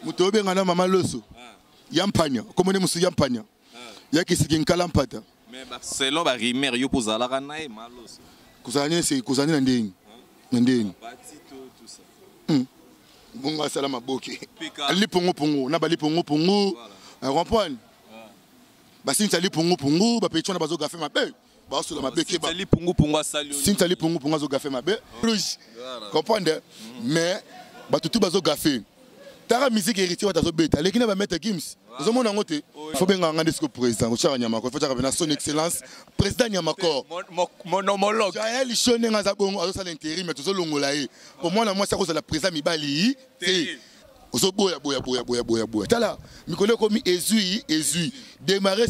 Mutobe ngana mama loso. Yampanya, comme on est monsieur Yampanya. Yaki sikinkala mpata. Mais selon ba rimer yo pozala kana e maloso. Kuzanye c'est kuzanye na ndeni. Na ndeni. Batito tout ça. Bonga salama boki. Ali pongo na bali pongo. Comprendre? Basi ntali pongo ba petona bazo gafe mabe. Ba solo mabe ke ba. Ntali pongo asali. Ntali pongo zo gafe mabe. Comprendre? Mais ba tutu bazo gafe. Tara musique héritier wa tazo beta. Lekina ba mettre Gims. Vous avez ngote. Faut bien ngande ce président. Ko Nyamakor. Faut dire son excellence président Nyamakor. Monologue. Jaël Chone ngaza bongo azo sala intérim mais tozo longola ye. Pour moi na moi ça cause la président Mibali. Ozo boya. Tala mikolo komi ezui. Démarrer.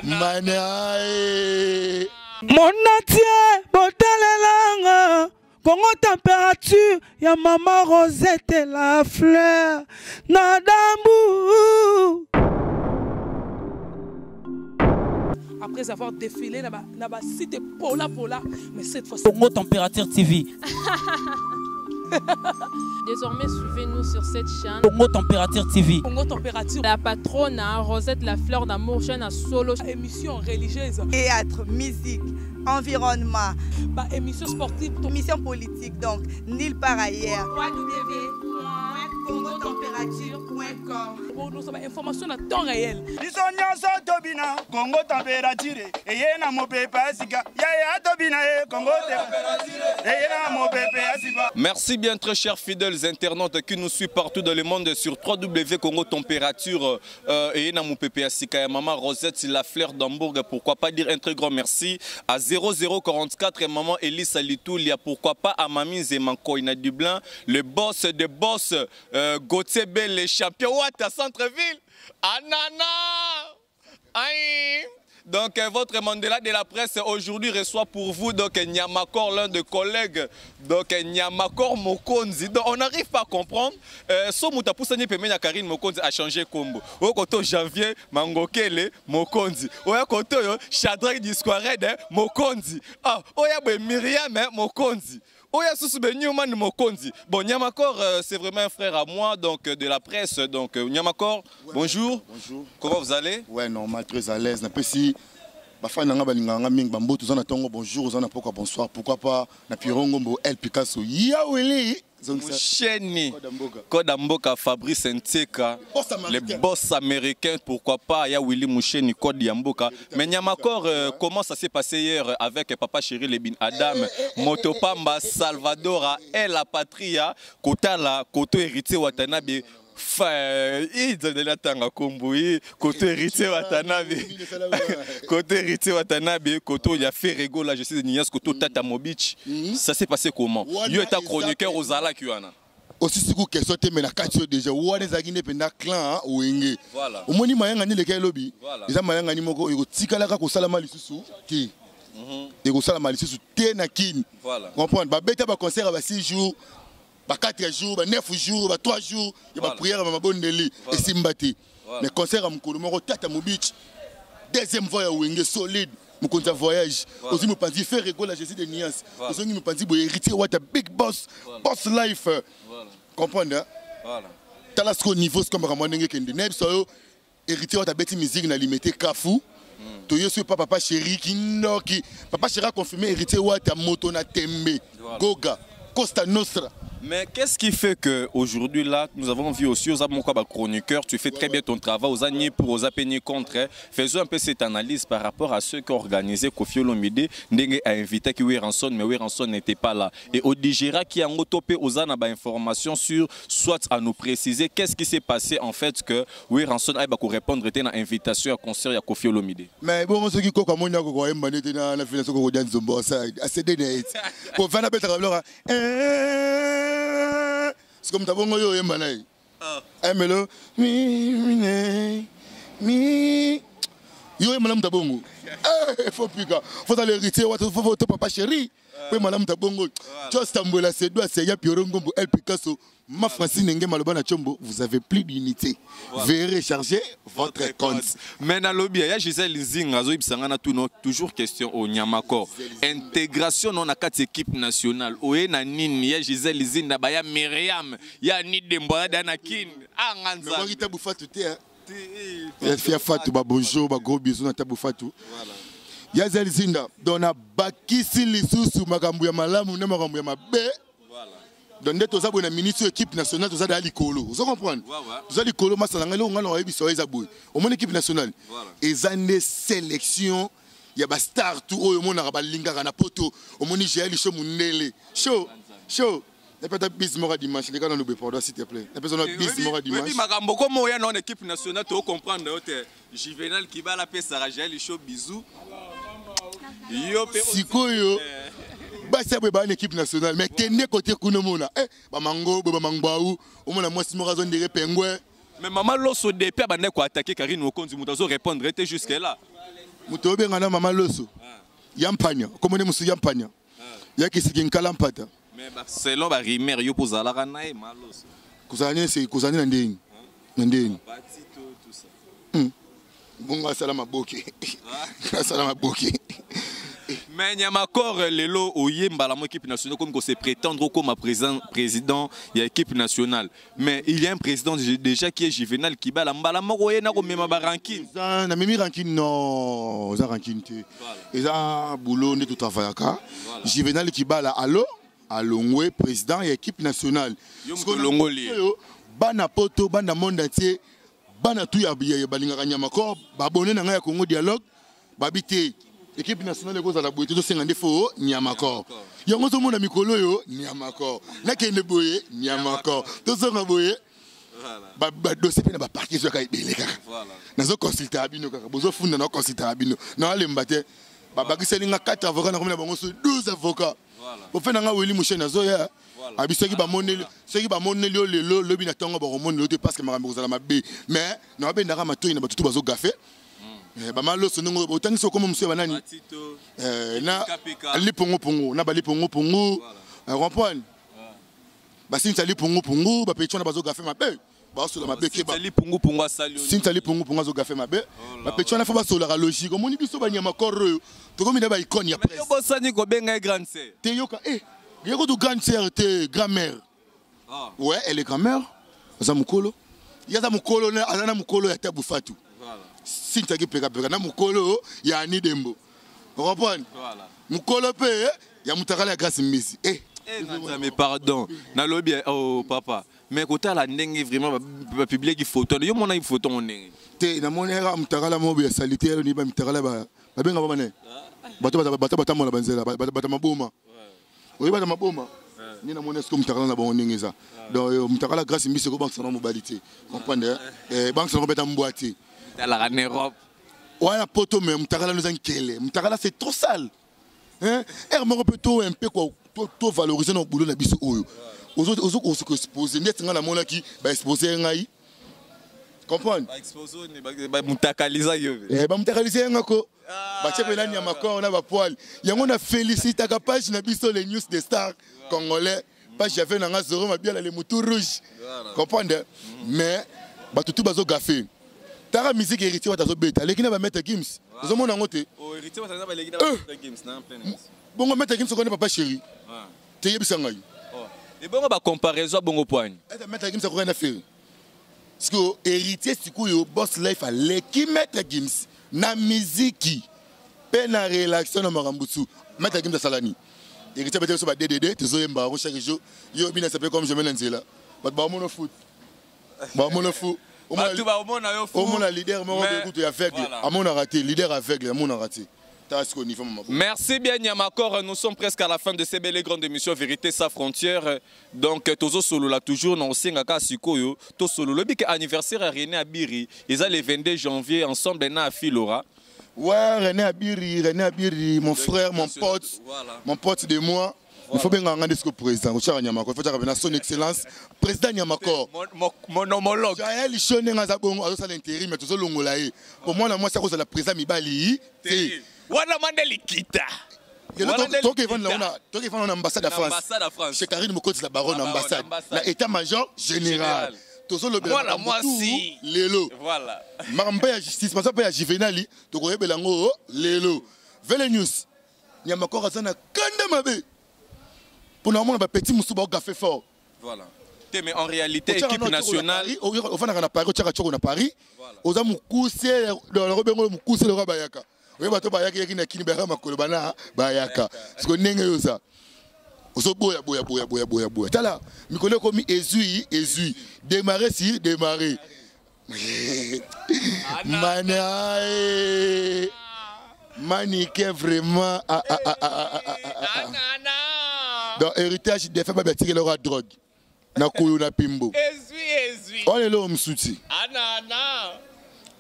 Manae. Mon entier botalelanga. Congo température, ya maman Rosette et la fleur, Nadambu. Après avoir défilé, n'a cité Pola, mais cette fois Congo Température TV. Désormais, suivez-nous sur cette chaîne. Congo Température TV. Congo Température. La patronne, Rosette, la fleur d'amour, chaîne à solo. Émission religieuse. Théâtre, musique, environnement. Bah, émission sportive. Émission politique, donc, nulle part ailleurs. www.congotempérature.com. Pour nous avoir information à temps réel. Congo Température. Et y a mon pépé Asika. Yaya Tobina, Congo Température. Et y a mon pépé Asika. Merci bien très chers fidèles internautes qui nous suivent partout dans le monde sur www.congo température et na mon pépé Asika maman Rosette la fleur d'Hambourg. Pourquoi pas dire un très grand merci à 0044 et maman Elise Alitoulia. Pourquoi pas à Mamie Zemankoina Dublin, le boss de boss Gauthier Bell, les champions Ouatta Centre-Ville. Anana. Aïe. Donc votre Mandela de la presse aujourd'hui reçoit pour vous donc Nyamakor, l'un des collègues, donc Nyamakor Mokonzi. Donc on n'arrive pas à comprendre. So Moutapoussani Pemenya Karine Mokonzi a changé combo. Au côté janvier Mangokele Mokonzi. Au côté Shadrach Disquared Mokonzi. Ah, oya Myriam Mokonzi. Oya Susube Newman Mokonzi. Bon, Nyamakor, c'est vraiment un frère à moi, donc de la presse. Donc, Nyamakor, ouais, bonjour. Bonjour. Comment vous allez? Ouais, normal, très à l'aise. Si bonjour, bonsoir, pourquoi pas, na Pirongo, El Picasso, Yawele. Moucheni, Kodamboka, Fabrice Nteka, les boss américains, pourquoi pas, il y a Willy Moucheni, Kod Yamboka. Mais Nyamakor, comment ça s'est passé hier avec Papa Chéri Lebin Adam, Motopamba, Salvador, et la Patria, Kotala, Koto Héritier Watanabe. Côté héritier Watanabe, côté héritier Watanabe, côté il y a fait rigolo là, je sais de Nias, côté Tata Mobich. Ça s'est passé comment? Yo est un chroniqueur aux Ala Kuana. Aussi c'est que question te mais la quatre déjà ou on est agine penda clan ou enge. Voilà. Au moins ni mayanga ni lequel lobby. Les mayanga ni moko ego tikala ka ko salama lisusu ki. Ego salama lisusu te na kin. Voilà. Comprendre ba beta ba concert ba 6 jours. 4 jours, 9 jours, 3 jours, il y a prière à ma bonne Nelly et Simbati. Mais concert à mon Tata Mobich, deuxième voyage où il est solide, mon voyage. Aussi, je pense faire rigoler la gestion de Nias. Aussi, je pense hériter what a big boss, boss life. Comprendre? Voilà. Talasco niveau comme Ramonenge Kendi. Neb so hériter what a bête musique na limité Kafou. To yesu papa chéri qui noki. Papa chéri a confirmé hériter what a moto na Tembe, Goga, Costa Nostra. Mais qu'est-ce qui fait qu'aujourd'hui, là, nous avons vu aussi aux Amoukaba chroniqueurs, tu fais très bien ton travail, aux Agniers pour aux Apéniers contre. Faisons un peu cette analyse par rapport à ceux qui ont organisé Kofi Olomide, Ndenge a invité qui Weranson, mais Weranson n'était pas là. Et au Digera qui a topé aux Anaba information sur, soit à nous préciser qu'est-ce qui s'est passé en fait que Weranson a répondre à l'invitation à concert à Kofi Olomide. Mais bon, ce qui comme on a dans la finale de Zombo, c'est des pour faire la bête c'est comme t'as yo yemanaï. Amelo mi yo yemanam tabongo. Faut plus faut aller hériter faut papa chéri. pe malamu tabongo just tambola c'est doit c'est ya Piorongombo El Picasso ma Francine Ngema Lobana Chombo, vous avez plus d'unité. Veuillez recharger votre compte. Mais dans lobby, il y a Gisèle Zinga, toujours question au Nyamakor. Intégration dans la quatre équipes nationales. Oye na nini, il y a Gisèle Zinga, il y a Myriam, il y a Nidemboa Danakin. Ah, Nganza. Mais Tabu Fatou, il y a Fia Fatou, bonjour, gros bisous na Tabu Fatou. Il y a Gisèle Zinga, dans la Bakisi Lissousou, Magambu ya Malamu, Nemagambu ya Mabe. Donc, nous avons une ministre de l'équipe nationale, nous avons l'Icolo. Vous comprenez? Nous avons l'Icolo, nous avons une équipe nationale. Et dans les sélections, il y a des stars, tout le monde a des lingas, des poteaux, il y a des gens qui sont chaud. Il y a des bismora dimanche, les gars, nous pardon, s'il te plaît. Il y a des bismora dimanche. Oui, mais comme il y a une équipe nationale, tu comprends, Juvenal qui va la paix, Sarah Jaël, chaud, bisous. Sikoyo. C'est une équipe nationale, mais qui est côté Kounomona. Bamango, Bamangbaou, au moins la moitié de zone de Pengouin. Mais maman, lorsque des pères ont attaqué Karine Okonzi, Moutazo répondre était jusque-là. Moutazo Bengana, maman Loso. Yampanya, comme on est monsieur Yampanya. Yaki Kalampata. Mais selon la rimer, yo pose à la ranaï, malos. Kouzani, c'est Kouzani Nanding. Nanding. Tout ça. Bon, salama boké. Salama boké. Mais il y a encore Lelo Oyemba, la équipe nationale, comme se prétendre comme président de l'équipe nationale. Mais il y a un président déjà qui est Juvenal qui bat la mbala moye na ko mema ranking. Na memi ranking non, za ranking te. Eza boulot ne tout travaillaka. Juvenal qui bat la alongwe président de l'équipe nationale. Longoli. Bana poto bana monde entier. Bana tout ya balinga Nyamakor, babone na ya Congo dialogue, babité. L'équipe nationale est à la boîte de 50 fois, Nyamakor. Il y a un autre monde à Mikolo, Nyamakor. N'a qu'un de boye, Nyamakor. Tout ça, on a boye. Dossier n'a pas parti sur la caille. Nous avons consulté à Bino, nous avons consulté à Bino. Nous avons battu. Babaki Selinga 4 avocats, nous avons 12 avocats. Au fait, nous avons Willy Mouché Nazoya. Abi ceux qui ba monner le lobby na tonga ba monner le parce que ma rambo za ma bé mais nous avons ndara mato ina batutu bazo gafé. Bama lo sonongo autant que comme monsieur banani na ali pongo na bali pongo comprendre basi ntali pongo ba petcho na bazo gafe mabe ba so la mabe ke ba ali pongo asali ntali pongo zo gafe mabe ba petcho na fa ba so la logique moni biso ba nyama korro to comme ba icône ya presse yo bosani ko benga grande sœur te yoka yoko to grande sœur te grand-mère ouais elle est grand-mère za mukolo ya za mukolo na azana mukolo ya Tabu Fatou. Si tu as pega na mukolo ya Nidembo. Vous comprenez? Voilà. Mukolo pe ya mutakala grâce Messi. Mais pardon, na lobby oh papa. Mais côté la ndenge vraiment publier qui photo. Yo mona une photo on ndenge. Te na monera mutakala mobi ya salitaire ni ba mutakala ba benga ba mané. Bato mola banzela bato maboma. Oui bato maboma. Ni na monesko mutakala na ba ndenge za. Donc mutakala grâce Messi ko banque sana mobilité. Comprendre? Banque sana beta mboati. En Europe. Ouais, la poto mais Moutakala nous enquête. Moutakala c'est trop sale. Hein? Hermano peut tout un peu quoi, tout valoriser notre boulot na biso oyo. Aux autres se exposer net nga la mona qui ba exposer ngai. Comprendre? Ba exposer ba Moutakaliza yo. Ba Moutakaliza ngako. Ba chepela Nyamakor na ba poil. Yango na félicite ka page na biso les news des stars congolais. Page j'avais na nga zoro ma bien les moutons rouges. Comprendre? Mais ba tout bazo gafé. Tara musique héritier wata zo beta lekina ba mettre Gims zo mona ngote o héritier wata ba lekina ba mettre Gims na plein bongo mettre Gims ko ne papa chéri te yebisa ngai et bongo ba comparaison bongo point et mettre Gims ko na faire parce que héritier sikoyo boss life a leki mettre Gims na musique pe na relaxation na marambusu mettre Gims salani héritier bete so ba DDD te zo yemba ko chaque jour yo bina s'appelle comme je me nzela ba mono foot Au moins, leader, leader aveugle, raté. Merci bien Nyamakor, nous sommes presque à la fin de ces belles grandes émissions Vérité sans frontières. Donc Tozo Solo là toujours dans Singaka Sikoyo, to Solo le big anniversaire à René Abiri, ils ont le 22 janvier ensemble na à Filora. Ouais, René Abiri, mon frère, mon pote de moi. Il faut bien regarder ce que le président, il faut regarder son excellence, président Nyamakor. Mon homologue. Jaël Choné a l'intérim, mais tout ça, pour moi, c'est la président Mibali. Wana Mandeli Kita. Toi qui es en ambassade de France. Chez Karine Mokoti, la baronne ambassade. L'état-major général. Voilà, moi si. Lélo. Voilà. Maramba ya justice, parce que ya Juvenali, to ko belango Lélo. Vele news. Nyamakor azana kanda mabe. Pour nous, on a petit moussou ba fait fort. Voilà. Mais en réalité, équipe nationale. Au fond, on a Paris, on a Paris. Aux amis, coussé dans le Robert Moukousé le Rabayaka. Oui, bateau Bayaka qui n'a qu'une berra ma colobana, Bayaka. Ce qu'on n'est ça. Oso boya. Tala, mi connais comme ezui. Démarrer si démarrer. Maniqué vraiment. Dans héritage des femmes bâtir leur drogue. Na koyo na pimbo. Ezui. On est là on souti.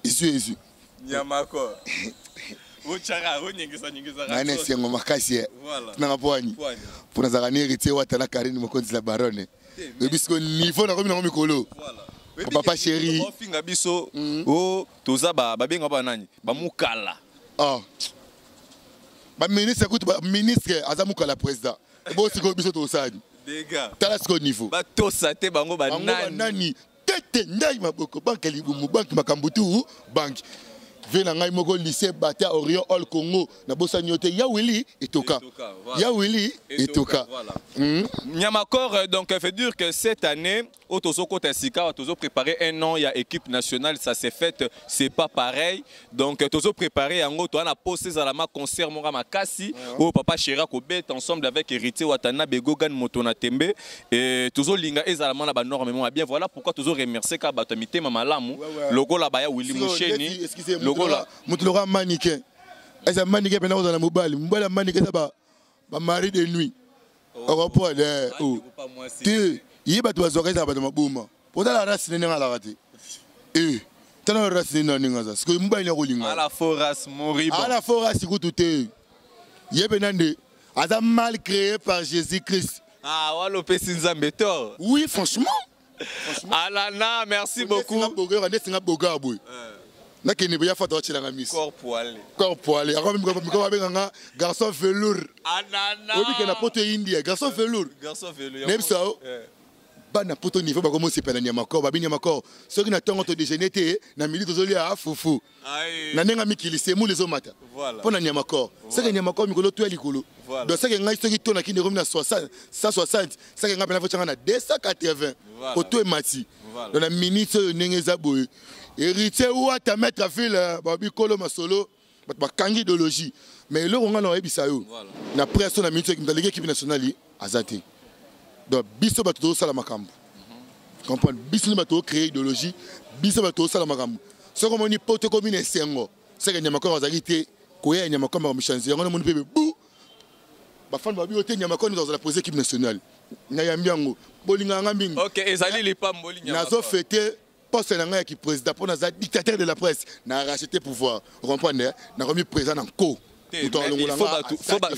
Ezui. Nyamako. Ochara, nyingisa. Nane sengo makasi. Voilà. Na ngapwani. Pour nous arranger héritier watana Karine Mokonzi la baronne. Et puisque niveau na komi na mikolo. Voilà. Papa chéri. Finga biso. Oh, toza ba benga ba nani? Ba mukala. Ah. Ba ministre écoute ba ministre azamukala président. Et bon siko biso to sadi. Dega. Tala siko niveau. Ba tosa te bango ba nani. Tete ndai maboko banque libumu banque makambutu banque. Vena ngai moko lycée Bata Orion All Congo na bossa nyote ya Willy etoka. Ya Willy etoka. Nyamakor donc fait dire que cette année au Tozo Kota Sika Tozo préparé un an il y a équipe nationale ça s'est fait c'est pas pareil donc Tozo préparé en gros on a posé à la concert Mora Makasi au papa Chira Kobet ensemble avec héritier Watana Begogan Motona Tembe et Tozo linga ezalement la énormément bien voilà pourquoi Tozo remercier ka batamité mamalamu logo la baya Willy Mosheni logo la mutlora mannequin eza mannequin pena dans la mobile mannequin ça ba mari de nuit rapport de tu yiba tu azokeza ba mabuma pour la race nene ngala kati tana race nene ningaza parce que mobile ya kolinga ala foras moriba ala foras ikututé yebe nande aza mal créé par Jésus-Christ walo pesi nzambe tor oui franchement Alana merci beaucoup singa boga boy na kene ya fata wachilanga miss corps poilé ako miko babenganga garçon velours anana obi kena poto india garçon velours nem sao bana poto niveau ba komo sepela Nyamakor babi Nyamakor soki na tongo to déjeuner te na midi tozoli a fufu na nenga mikili semu les omata pona Nyamakor soki Nyamakor mikolo to likolo donc soki ngai soki to na kine romi na 60 160 soki ngai pena fochanga na 280 poto emati dans la minute nenge za boy héritier ou à ta mettre à ville babi kolo masolo ba kangi idéologie mais le on a ebisa yo na presse na minute qui dans l'équipe nationale azati donc biso bato sala makambo comprendre biso bato créer idéologie biso bato sala makambo ce comme on poto comme une sengo c'est que Nyamakor azalité ko ya Nyamakor ba mchanzi ngona moni bebe bu ba fan babi ote Nyamakor dans la posée équipe nationale na yambiango bolinga ngambingi OK ezali lipa mboli Nyamakor nazo fêter poste na qui président pour naza dictateur de la presse na racheter pouvoir comprendre na remis président en co il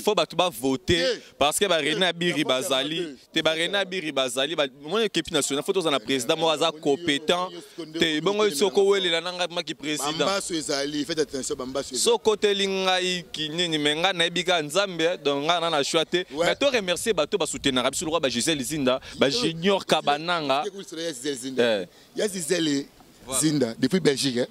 faut voter parce que Barena Biri Bazali te Barena Biri Bazali mon équipe nationale faut dans président moi za compétent te bongo soko wele la nanga maki président Bambaso ezali faites attention Bambaso soko te lingai kinini menga na bika nzambe donc nga na choité mais to remercier bato ba soutenir biso le roi ba Gisèle Zinda ba Junior Kabananga ya Gisèle Zinda depuis Belgique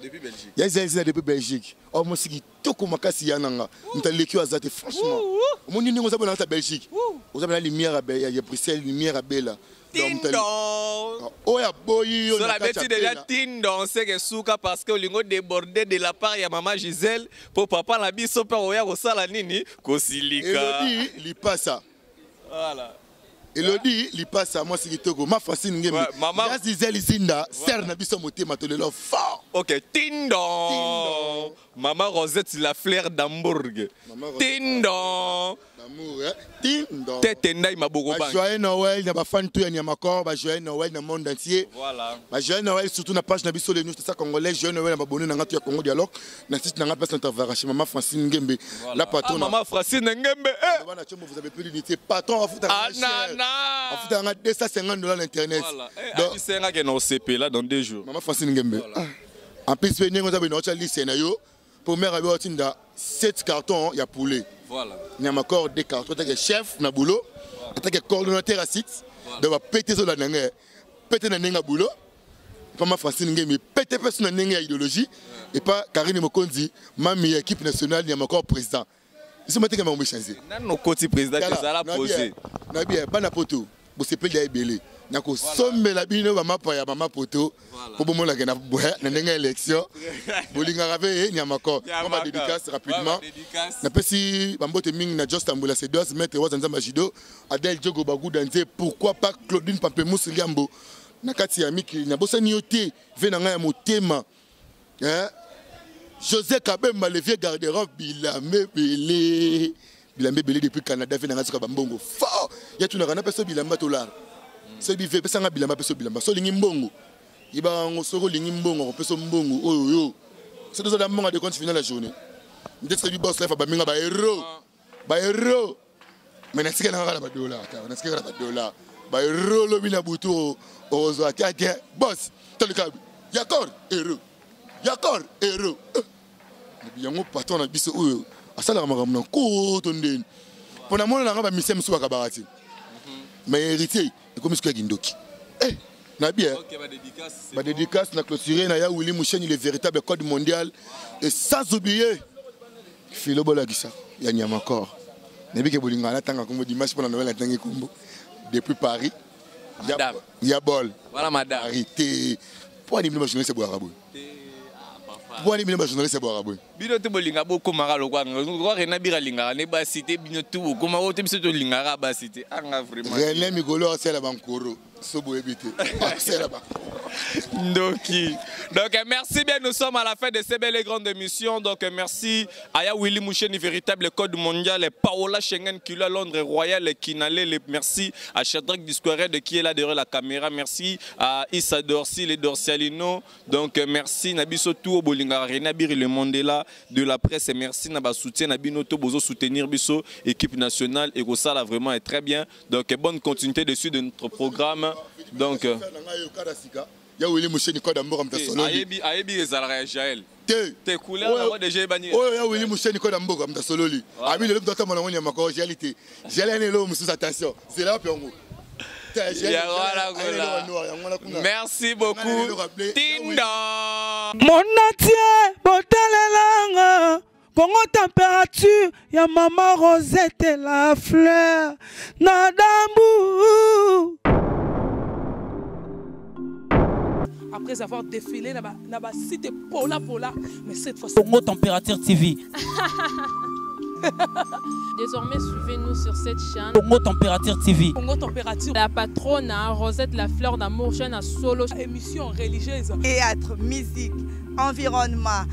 il y a Zinda depuis Belgique oh moi c'est toko makasi yananga ntaleki azate franchement mon nini ngoza bona ta Belgique oza na lumière ya Bruxelles lumière bela Tindon oh ya boyi sur la bêtise déjà Tindon c'est que souka parce que lingo débordé de la part ya maman Gisèle pour papa la biso pa oya ko sala nini ko silika Elodie li passa voilà Elodie li passe à moi c'est Togo ma Francine ngemi ya Gisèle Zinda serre na biso motema to lelo fort OK Tindon maman Rosette la fleur d'Hambourg Tindon d'amour Tindon tete ndai maboko ba joyeux Noël na ba fan tout ya Nyamakor ba joyeux Noël na monde entier voilà ba joyeux Noël surtout na page na biso les news ça congolais joyeux Noël na abonné na ngatu ya Congo dialogue na site na ngapa intervention maman Francine Ngembe la patron maman Francine Ngembe voilà vous avez plus d'unité patron à foutre à foutre à 250 $ l'internet donc c'est un que non CP là dans 2 jours maman Francine Ngembe en plus venir on a une autre liste na yo Première année, il y a 7 cartons, il y a poulet. Voilà. Il y a encore 2 cartons, il y a chef, il y a boulot, il y a coordonnateur à 6, il y a pété sur la nangue, pété dans le boulot. Pas ma Francine mais pété personne dans la idéologie. Et pas Karine Mokondi, ma meilleure équipe nationale, il y a encore président. Ils sont maintenant que je vais changer. Nos côtés président qui s'est posé. Nabi, pas na poto. Vous savez pas belé. Nako sombe la bino mama pa ya mama poto. Pour bon la gena na nenga élection. Bolinga rave nyamako. On va dédicace rapidement. Na pesi bambote ming na Just Ambula c'est 2 mettre wazanza majido. Adel Diogo Bagou danze pourquoi pas Claudine Pampemousse Liambo. Na kati ya miki na bosa nyote vena nga ya motema. Hein? José Kabemba le vieux garde-robe Bilamé Belé. Bilamé Belé depuis Canada vena nga soka mbongo. Fort. Ya tuna kana peso bilamba tolar. C'est bivé pesa nga bilamba peso bilamba. So lingi mbongo. Iba ngo soko lingi mbongo peso mbongo. Oh yo. C'est deux mbongo de compte final la journée. Ndetse bi boss life ba minga ba héros. Ba héros. Mais nasika na ngala ba dollar. Nasika na ba dollar. Ba héros lo bina buto. Ozo atake. Boss. Tolikabi. Yakor héros. Yakor héros. Yango patron na biso oyo. Asala makambo na ko tondeni. Pona mona na ba misem so bakabarati. Mais héritier, comme ce qu'il y a Gindoki. Eh, Nabia. Ma dédicace, na clôturé, na ya Willy Mouchen, il est véritable code mondial. Et sans oublier, Philo Bolagissa, il y a Nyam encore. Nabi Kebolinga, la tanga comme dimanche pendant Noël, la tanga combo. Depuis Paris, il y a bol. Voilà, madame. Arrêtez. Pourquoi les journalistes se boivent à bout? Pourquoi les journalistes se boivent à bout? Bino te bolinga boko mara kwa ngwa rena bira linga ne ba cité bino tu ko ma wote biso to linga ba cité anga vraiment René Migolo c'est la bankoro sobo ebité c'est là-bas. Donc merci bien, nous sommes à la fin de ces belles et grandes émissions. Donc merci à Ya Willy Moucheni, véritable code mondial, et Paola Schengen qui est à Londres Royal et qui n'allait. Merci à Shadrach Discored qui est là derrière la caméra. Merci à Issa Dorsi, les Dorsialino. Donc merci Nabiso Tou Bolinga Renabir le Mandela de la presse. Et merci Naba soutien Nabinoto Bozo soutenir Biso équipe nationale et ça là vraiment est très bien. Donc bonne continuité dessus de notre programme. Donc ya Willy Moucheni code Mboka Mtasololi ayebi ezalaka Jaël te couleur na déjà bani ya Willy Moucheni code Mboka Mtasololi abi le docteur mona ngoni makoko réalité Jaël ne lo musu attention c'est là piongo. Merci beaucoup Tinda mon atier botalelanga Congo température ya maman Rosette la fleur Nadambu. Après avoir défilé dans la cité Pola, mais cette fois Congo Température TV. Désormais, suivez-nous sur cette chaîne. Congo Température TV. Congo Température. La patronne, Rosette la fleur d'amour, chaîne à solo. Émission religieuse. Théâtre, musique, environnement.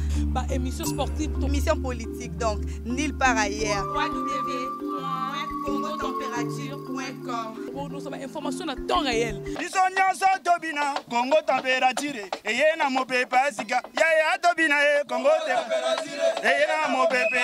Émission sportive. Émission politique, donc nulle part ailleurs. www.congotempérature.com. Nous avons information à temps réel. Congo Température. Et y a mon pépé, Congo Température. Et y a mon pépé,